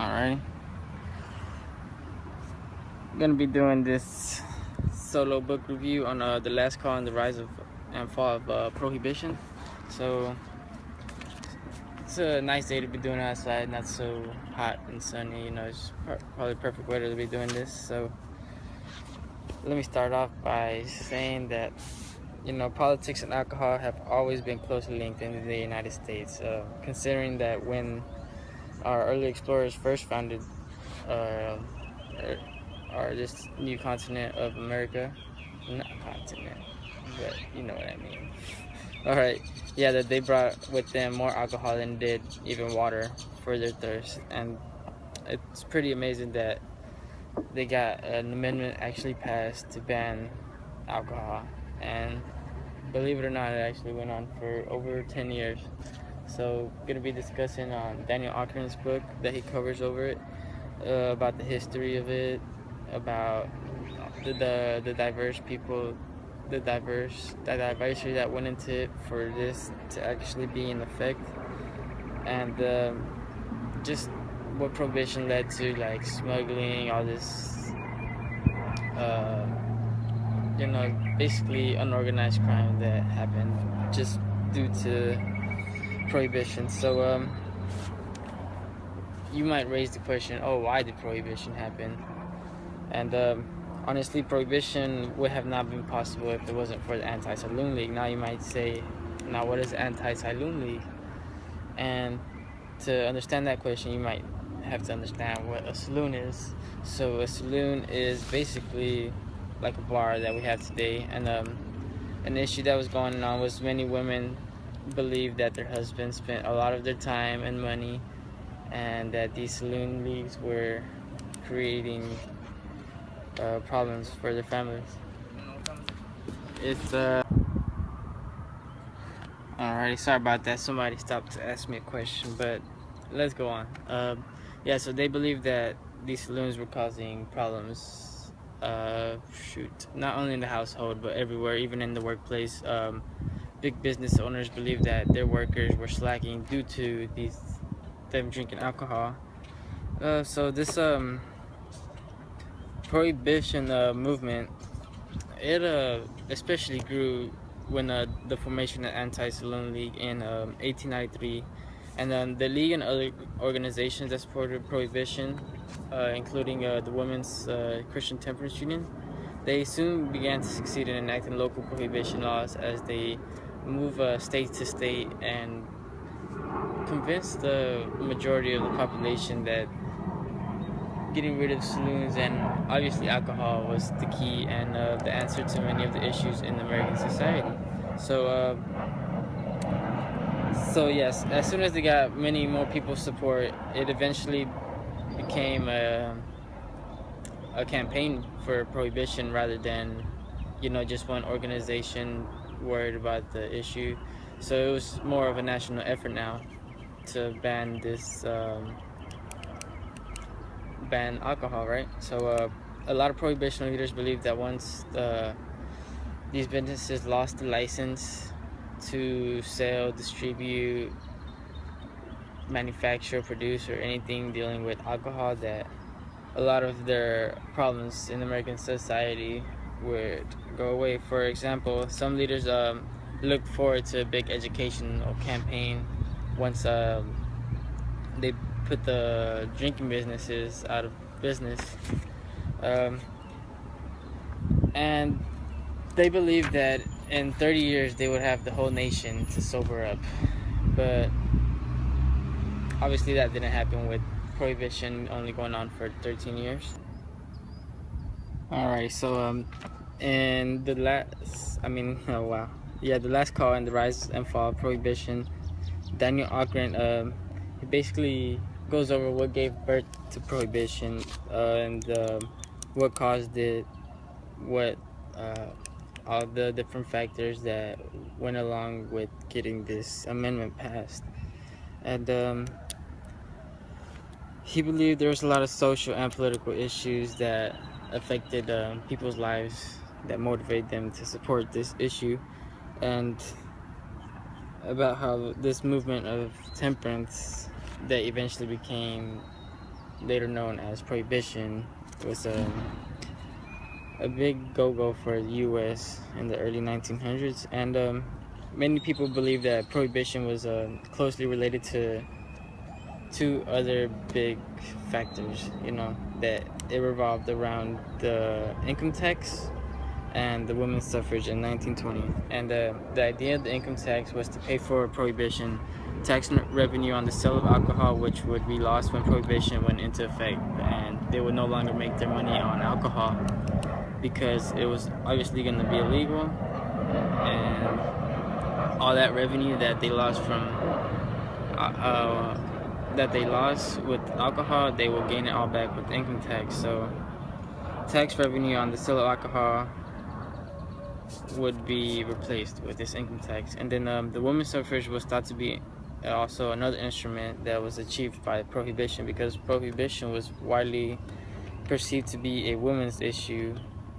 Alright, I'm gonna be doing this solo book review on The Last Call and the Rise of and Fall of Prohibition. So it's a nice day to be doing it outside, not so hot and sunny. It's probably perfect weather to be doing this. So let me start off by saying that politics and alcohol have always been closely linked in the United States. Considering that when our early explorers first founded uh, this new continent of America, not continent, but you know what I mean. All right, yeah, that they brought with them more alcohol than did even water for their thirst, and it's pretty amazing that they got an amendment actually passed to ban alcohol, and believe it or not, it actually went on for over 10 years. So, gonna be discussing on Daniel Ockren's book that he covers over it, about the history of it, about the diverse people, the diversity that went into it for this to actually be in effect, and just what prohibition led to, like smuggling, all this, basically unorganized crime that happened just due to prohibition. So you might raise the question, oh, why did prohibition happen? And honestly, prohibition would have not been possible if it wasn't for the Anti-Saloon League. Now you might say, now what is the Anti-Saloon League? And to understand that question, you might have to understand what a saloon is. So a saloon is basically like a bar that we have today. And an issue that was going on was many women believed that their husbands spent a lot of their time and money, and that these saloon leagues were creating problems for their families. It's alrighty, sorry about that. Somebody stopped to ask me a question, but let's go on. Yeah, so they believe that these saloons were causing problems. Not only in the household but everywhere, even in the workplace. Big business owners believe that their workers were slacking due to them drinking alcohol. So this prohibition movement, it especially grew when the formation of the Anti-Saloon League in 1893, and then the league and other organizations that supported prohibition, including the Women's Christian Temperance Union, they soon began to succeed in enacting local prohibition laws as they move state to state and convince the majority of the population that getting rid of saloons and obviously alcohol was the key and the answer to many of the issues in American society. So yes, as soon as they got many more people's support, it eventually became a campaign for prohibition rather than just one organization worried about the issue. So it was more of a national effort now to ban alcohol, right? So a lot of prohibition leaders believe that once these businesses lost the license to sell, distribute, manufacture, produce, or anything dealing with alcohol, that a lot of their problems in American society would go away. For example, some leaders look forward to a big educational campaign once they put the drinking businesses out of business, and they believe that in 30 years they would have the whole nation to sober up. But obviously that didn't happen, with prohibition only going on for 13 years. Alright, so in the last, oh wow, yeah, The Last Call and the Rise and Fall of Prohibition, Daniel Ockren, he basically goes over what gave birth to prohibition, and what caused it, what all the different factors that went along with getting this amendment passed. And he believed there was a lot of social and political issues that affected people's lives that motivated them to support this issue, and about how this movement of temperance that eventually became later known as Prohibition, was a big go-go for the U.S. in the early 1900s, and many people believe that Prohibition was closely related to two other big factors, that it revolved around the income tax and the women's suffrage in 1920. And the idea of the income tax was to pay for Prohibition, tax revenue on the sale of alcohol, which would be lost when Prohibition went into effect, and they would no longer make their money on alcohol because it was obviously going to be illegal, and all that revenue that they lost from with alcohol, they will gain it all back with income tax. So tax revenue on the sale of alcohol would be replaced with this income tax. And then the women's suffrage was thought to be also another instrument that was achieved by Prohibition, because Prohibition was widely perceived to be a women's issue,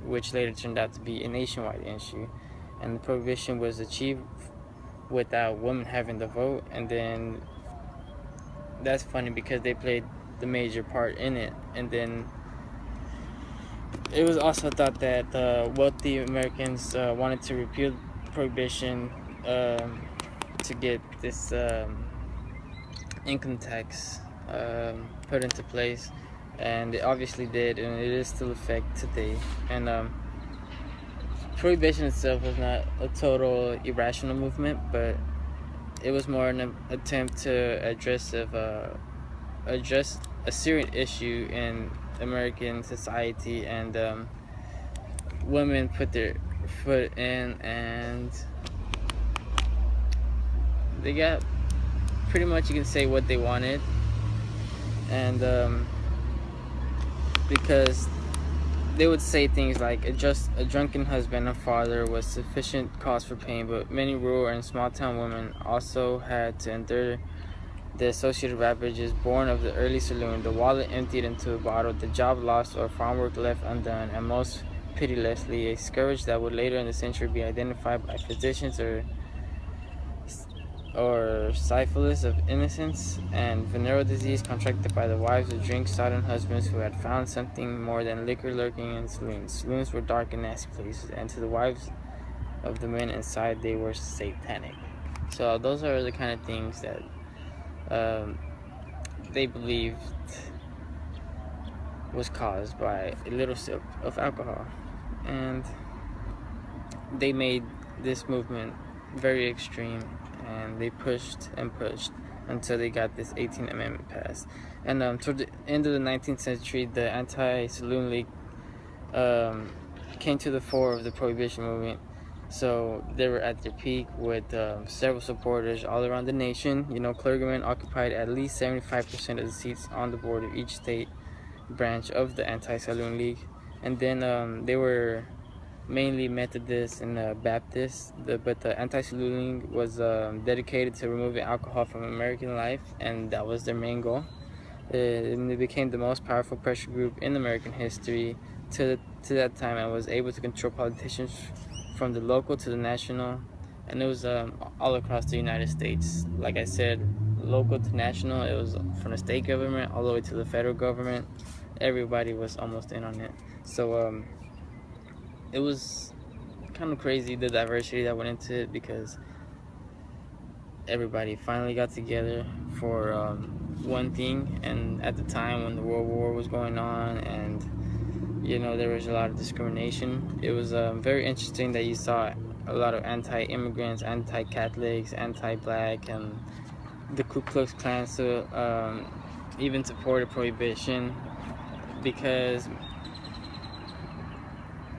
which later turned out to be a nationwide issue. And the Prohibition was achieved without women having the vote, and then that's funny because they played the major part in it. And then it was also thought that wealthy Americans wanted to repeal Prohibition to get this income tax put into place, and it obviously did, and it is still in effect today. And Prohibition itself was not a total irrational movement, but it was more an attempt to address a serious issue in American society, and women put their foot in, and they got pretty much, you can say, what they wanted. And because they would say things like a drunken husband and father was sufficient cause for pain, but many rural and small town women also had to endure the associated ravages born of the early saloon, the wallet emptied into a bottle, the job lost, or farm work left undone, and most pitilessly, a scourge that would later in the century be identified by physicians or syphilis of innocence, and venereal disease contracted by the wives of drink-sodden husbands who had found something more than liquor lurking in saloons. Saloons were dark and nasty places, and to the wives of the men inside, they were satanic. So those are the kind of things that they believed was caused by a little sip of alcohol. And they made this movement very extreme, and they pushed and pushed until they got this 18th Amendment passed. And toward the end of the 19th century, the Anti-Saloon League came to the fore of the Prohibition movement. So they were at their peak with several supporters all around the nation. Clergymen occupied at least 75% of the seats on the board of each state branch of the Anti-Saloon League. And then they were mainly Methodist and Baptist, but the Anti-Saloon League was dedicated to removing alcohol from American life, and that was their main goal. And it became the most powerful pressure group in American history to that time, and was able to control politicians from the local to the national, and it was all across the United States. Like I said, local to national, it was from the state government all the way to the federal government. Everybody was almost in on it. So it was kind of crazy, the diversity that went into it, because everybody finally got together for one thing. And at the time when the World War was going on, and there was a lot of discrimination, it was very interesting that you saw a lot of anti-immigrants, anti-Catholics, anti-black, and the Ku Klux Klan even supported Prohibition,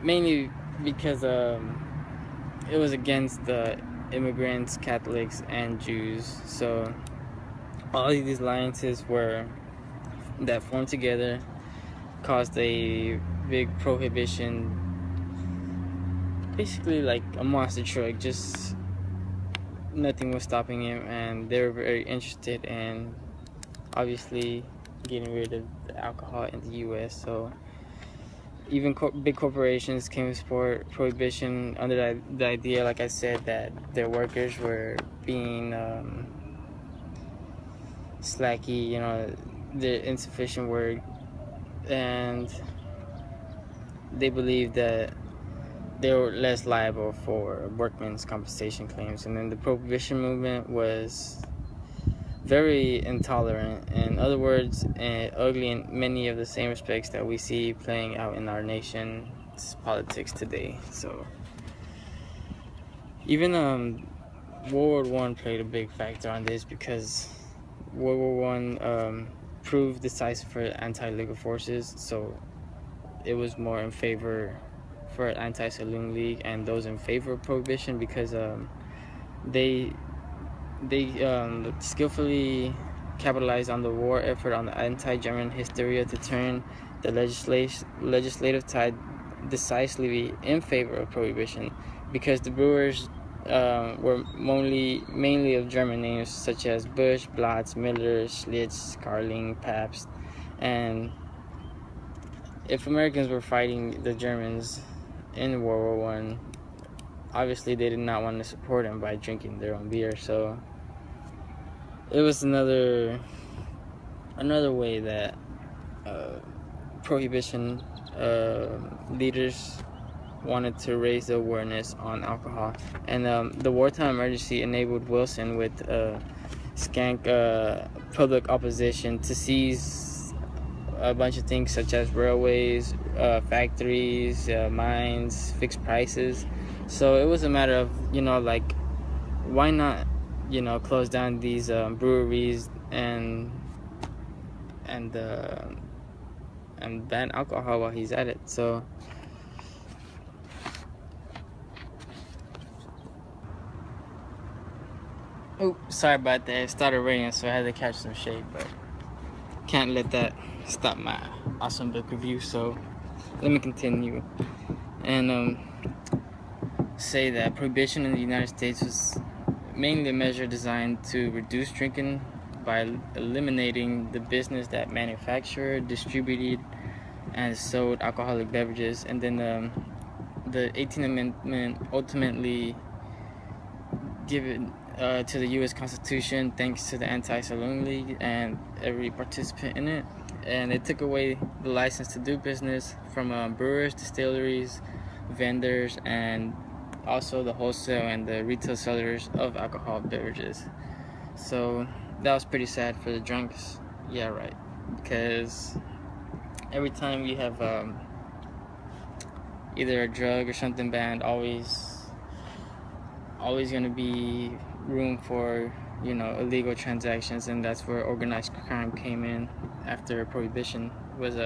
mainly because it was against the immigrants, Catholics, and Jews. So all of these alliances that formed together caused a big Prohibition, basically like a monster truck. Just nothing was stopping him, and they were very interested in obviously getting rid of the alcohol in the US. So even big corporations came to support Prohibition under the idea, like I said, that their workers were being slacky. the insufficient work, and they believed that they were less liable for workmen's compensation claims. And then the Prohibition movement was very intolerant, in other words, and ugly in many of the same respects that we see playing out in our nation's politics today. So even World War I played a big factor on this, because World War I proved decisive for anti-legal forces, so it was more in favor for anti-saloon league and those in favor of prohibition, because they skillfully capitalized on the war effort on the anti-German hysteria to turn the legislative tide decisively in favor of prohibition, because the brewers were mainly of German names such as Busch, Blatz, Miller, Schlitz, Carling, Pabst. And if Americans were fighting the Germans in World War I, obviously they did not want to support them by drinking their own beer. So it was another way that prohibition leaders wanted to raise the awareness on alcohol. And the wartime emergency enabled Wilson with skank public opposition to seize a bunch of things such as railways, factories, mines, fixed prices. So it was a matter of, like, why not, close down these breweries and ban alcohol while he's at it. So sorry about that. It started raining, so I had to catch some shade, but can't let that stop my awesome book review. So let me continue and say that prohibition in the United States was mainly a measure designed to reduce drinking by eliminating the business that manufactured, distributed, and sold alcoholic beverages. And then the 18th Amendment ultimately given to the U.S. Constitution thanks to the Anti-Saloon League and every participant in it. And it took away the license to do business from brewers, distilleries, vendors, and also the wholesale and the retail sellers of alcoholic beverages. So that was pretty sad for the drunks. Yeah, right. Because every time you have either a drug or something banned, always going to be room for illegal transactions, and that's where organized crime came in after prohibition was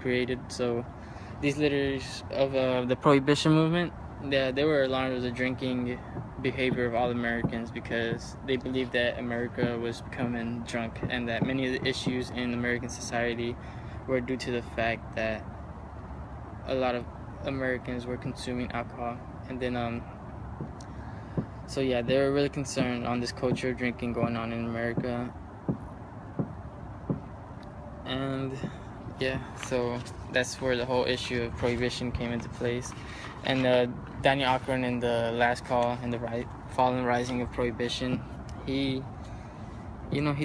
created. So these leaders of the prohibition movement, they were alarmed with the drinking behavior of all Americans, because they believed that America was becoming drunk, and that many of the issues in American society were due to the fact that a lot of Americans were consuming alcohol. And then so yeah, they were really concerned on this culture of drinking going on in America. And yeah, so that's where the whole issue of prohibition came into place. And Daniel Akron, in the last call in the fall and rising of prohibition, he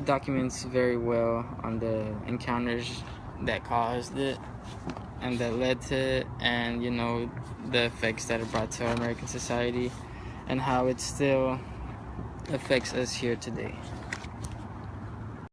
documents very well on the encounters that caused it and that led to it, and the effects that it brought to our American society, and how it still affects us here today.